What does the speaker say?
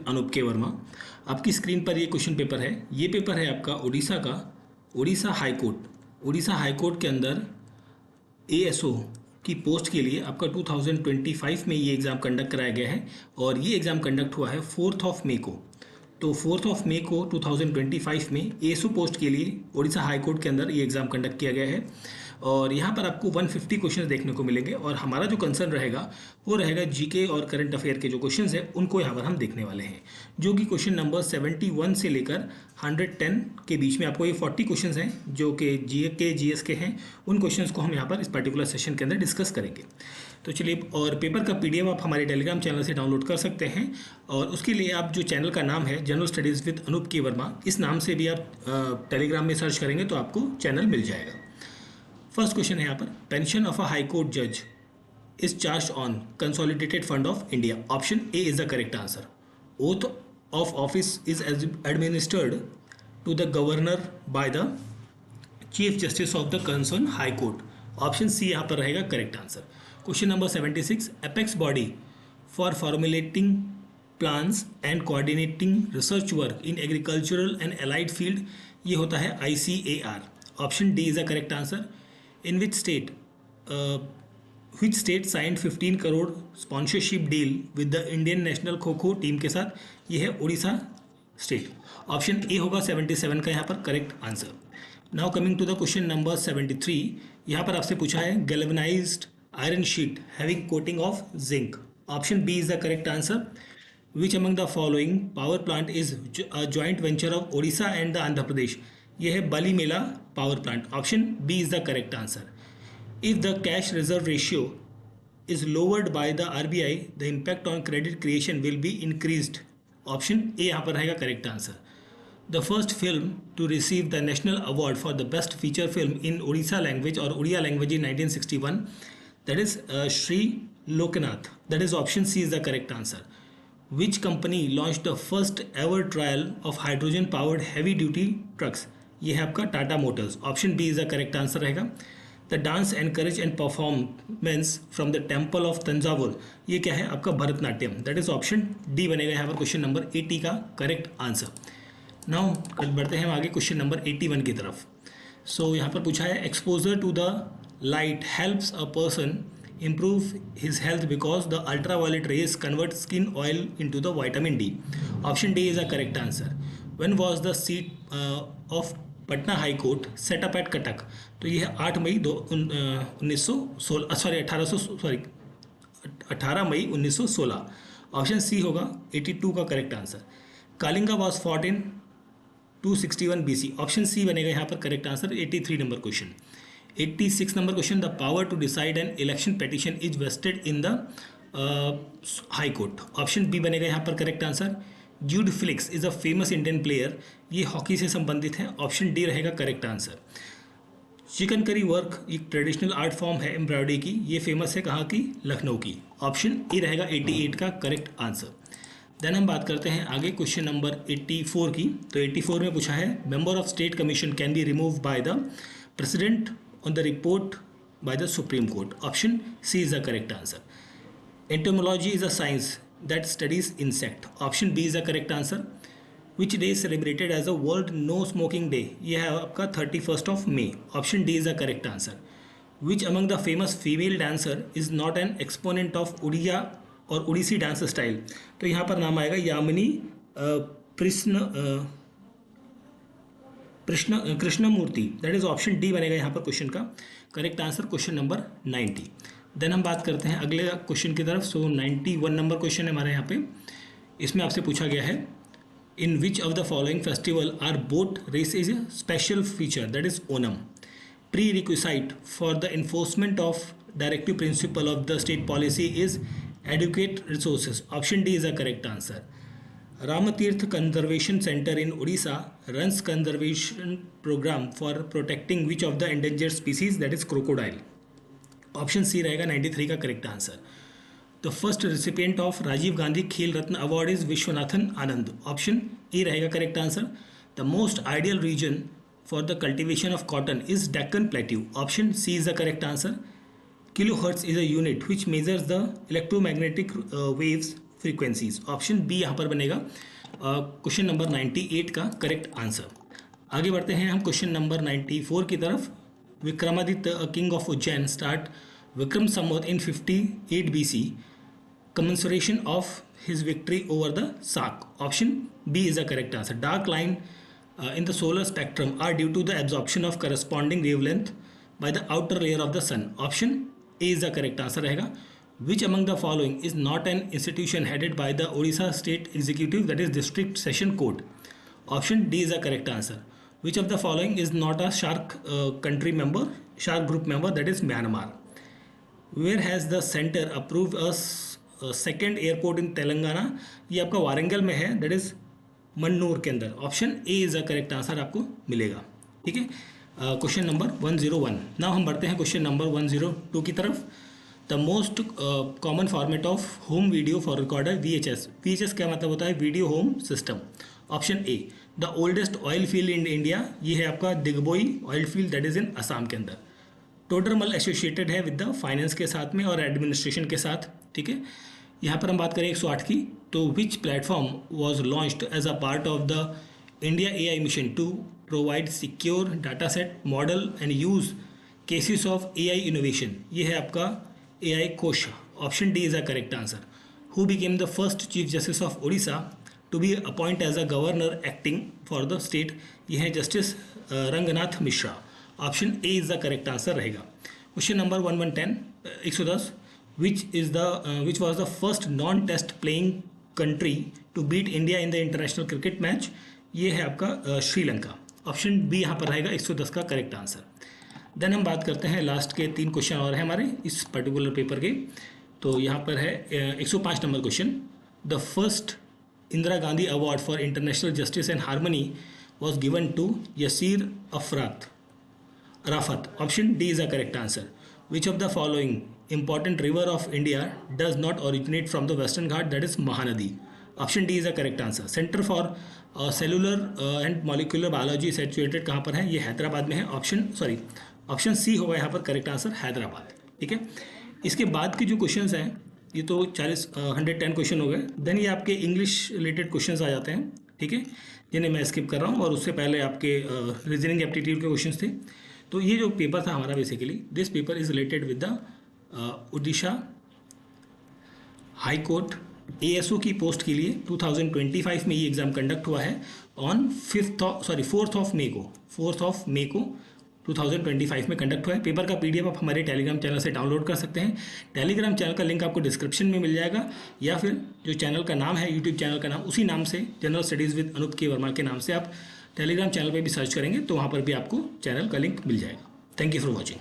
अनूप के वर्मा। आपकी स्क्रीन पर ये क्वेश्चन पेपर है। ये पेपर है आपका उड़ीसा का, Orissa high court. Orissa high court के अंदर एएसओ की पोस्ट के लिए आपका 2025 में ये एग्ज़ाम कंडक्ट कराया गया है और ये एग्ज़ाम कंडक्ट हुआ है 4 मई को। तो 4 मई को 2025 में एएसओ पोस्ट के लिए उड़ीसा हाई कोर्ट के अंदर ये एग्ज़ाम कंडक्ट किया गया है और यहाँ पर आपको 150 क्वेश्चन देखने को मिलेंगे और हमारा जो कंसर्न रहेगा वो रहेगा जीके और करंट अफेयर के जो क्वेश्चंस हैं उनको यहाँ पर हम देखने वाले हैं, जो कि क्वेश्चन नंबर 71 से लेकर 110 के बीच में आपको ये 40 क्वेश्चंस हैं जो कि जीके जीएस के हैं। उन क्वेश्चंस को हम यहाँ पर इस पर्टिकुलर सेशन के अंदर डिस्कस करेंगे। तो चलिए, और पेपर का पीडीएफ आप हमारे टेलीग्राम चैनल से डाउनलोड कर सकते हैं और उसके लिए आप जो चैनल का नाम है जनरल स्टडीज़ विद अनूप के वर्मा, इस नाम से भी आप टेलीग्राम में सर्च करेंगे तो आपको चैनल मिल जाएगा। फर्स्ट क्वेश्चन है यहाँ पर, pension of a high court जज is charge on consolidated fund of India. Option A is the correct answer. Oath of office is administered to the governor by the chief justice of the concern high court. Option C यहाँ पर रहेगा correct answer. Question number 76, apex body for formulating plans and coordinating research work in agricultural and allied field, ये होता है ICAR। Option D is the correct answer. In which state signed 15 crore sponsorship deal with the Indian national kho kho team के साथ, ये है Orissa state. Option A होगा 77 का यहाँ पर correct answer. Now coming to the question number 73, यहाँ पर आपसे पूछा है galvanised iron sheet having coating of zinc. Option B is the correct answer. Which among the following power plant is a joint venture of Odisha and the Andhra Pradesh, यह है Balimela power plant. Option B is the correct answer. If the cash reserve ratio is lowered by the RBI, the impact on credit creation will be increased. Option A यहाँ पर रहेगा correct answer. The first film to receive the national award for the best feature film in Orissa language और Oriya language in 1961, that is Shri Loknath, that is option C is the correct answer. Which company launched the first ever trial of hydrogen powered heavy duty trucks? ये है आपका Tata Motors. Option B is the correct answer रहेगा। The dance encourage and performance from the temple of Thanjavur, ये क्या है आपका Bharatanatyam, that is option D बनेगा यहाँ पर क्वेश्चन नंबर 80 का करेक्ट आंसर। नाउ बढ़ते हैं हम आगे क्वेश्चन नंबर 81 की तरफ। सो यहाँ पर पूछा है exposure to the light helps a person improve his health because the ultraviolet rays convert skin oil into the vitamin D. Option D is the correct answer. When was the seat of Patna High Court set up at Cuttack? तो ये है 8 मई 18 मई 1916। Option C होगा 82 का correct answer. Kalinga was fought in 261 BC। Option C बनेगा यहाँ पर correct answer. 83 नंबर question. 86 number question, the power to decide an election petition is vested in the high court. Option B बनेगा यहाँ पर correct answer. Jude Felix is a famous Indian player, ये hockey से संबंधित है। ऑप्शन डी रहेगा करेक्ट आंसर। चिकनकरी वर्क एक traditional art form है एम्ब्रॉयडरी की, ये फेमस है कहाँ की, लखनऊ की। ऑप्शन ए रहेगा 88 का करेक्ट आंसर। देन हम बात करते हैं आगे क्वेश्चन नंबर 84 की। तो 84 में पूछा है member of state commission can be remove by the president on the report by the Supreme Court. Option C is the correct answer. Entomology is a science that studies insect. Option B is the correct answer. Which day is celebrated as the World No Smoking Day? यह है आपका 31st of May. Option D is the correct answer. Which among the famous female dancer is not an exponent of Odia और Odissi dance style? तो यहाँ पर नाम आएगा Yamini Krishnamurthy, that is option D बनेगा यहाँ पर क्वेश्चन का correct answer. Question number 90। Then हम बात करते हैं अगले क्वेश्चन की तरफ। सो 91 नंबर क्वेश्चन है हमारे यहाँ पे। इसमें आपसे पूछा गया है in which of the following festival are boat race is a special feature, that is Onam. Prerequisite for the enforcement of directive principle of the state policy is adequate resources. Option D is the correct answer. Ramatirth Conservation Center in Odisha runs conservation program for protecting which of the endangered species, that is crocodile. Option C रहेगा 93 का correct answer. The first recipient of Rajiv Gandhi Khel Ratna award is Viswanathan Anand. Option A रहेगा correct answer. The most ideal region for the cultivation of cotton is Deccan plateau. Option C is the correct answer. Kilohertz is a unit which measures the electromagnetic waves frequencies. Option B यहाँ पर बनेगा question number 98 का correct answer. आगे बढ़ते हैं हम question number 94 की तरफ। Vikramaditya king of Ujjain start Vikram Samvat in 58 BC, commensuration of his victory over the Sark. Option B is the correct answer. Dark line in the solar spectrum are due to the absorption of corresponding wavelength by the outer layer of the sun. Option A is the correct answer रहेगा. Which among the following is not an institution headed by the Odisha State Executive, that is District Session Court? Option D is the correct answer. Which of the following is not a SHARK SHARK group member, that is Myanmar? Where has the center approved a second airport इन तेलंगाना? ये आपका वारंगल में है, that is Mannur के अंदर। Option A is the correct answer आपको मिलेगा। ठीक है, क्वेश्चन नंबर 101। नाउ हम बढ़ते हैं क्वेश्चन नंबर 102 की तरफ। The most common format of home video for recorder VHS। VHS क्या मतलब होता है? Video home system. Option A the oldest oil field in India, ये है आपका Digboi oil field, that is in Assam के अंदर। टोडरमल एसोसिएटेड है विद द फाइनेंस के साथ में और एडमिनिस्ट्रेशन के साथ। ठीक है, यहाँ पर हम बात करें 108 की, तो which platform was launched as a part of the India AI mission to provide secure data set model and use cases of AI innovation? ये है आपका AI Kosh. Option D is a correct answer. Who became the first chief justice of Odisha to be appoint as a governor acting for the state? ये है justice Ranganath Mishra. Option A is the correct answer रहेगा। Question number 110 which was the first non-test playing country to beat India in the international cricket match? ये है आपका Sri Lanka. Option B यहाँ पर रहेगा 110 का करेक्ट आंसर। देन हम बात करते हैं लास्ट के 3 क्वेश्चन और हैं हमारे इस पर्टिकुलर पेपर के। तो यहाँ पर है 105 number question. The first Indira Gandhi award for international justice and harmony was given to Yasser Arafat. Option D is the correct answer. Which of the following important river of India does not originate from the Western Ghat, that is Mahanadi? Option D is the correct answer. Center for Cellular and Molecular Biology situated कहाँ पर है? ये हैदराबाद में है। Option C होगा यहाँ पर correct answer, Hyderabad. ठीक है, इसके बाद के जो क्वेश्चंस हैं ये तो 110 क्वेश्चन हो गए। देन ये आपके इंग्लिश रिलेटेड क्वेश्चंस आ जाते हैं। ठीक है, जिन्हें मैं स्किप कर रहा हूँ, और उससे पहले आपके रीजनिंग एप्टीट्यूड के क्वेश्चंस थे। तो ये जो पेपर था हमारा, basically this paper is related with the Orissa high court ASO की पोस्ट के लिए 2025 में ये एग्ज़ाम कंडक्ट हुआ है ऑन 4th ऑफ मे को 2025 में कंडक्ट हुआ है। पेपर का PDF आप हमारे टेलीग्राम चैनल से डाउनलोड कर सकते हैं। टेलीग्राम चैनल का लिंक आपको डिस्क्रिप्शन में मिल जाएगा, या फिर जो चैनल का नाम है, यूट्यूब चैनल का नाम, उसी नाम से जनरल स्टडीज़ विद अनूप के वर्मा के नाम से आप टेलीग्राम चैनल पे भी सर्च करेंगे तो वहाँ पर भी आपको चैनल का लिंक मिल जाएगा। Thank you for watching.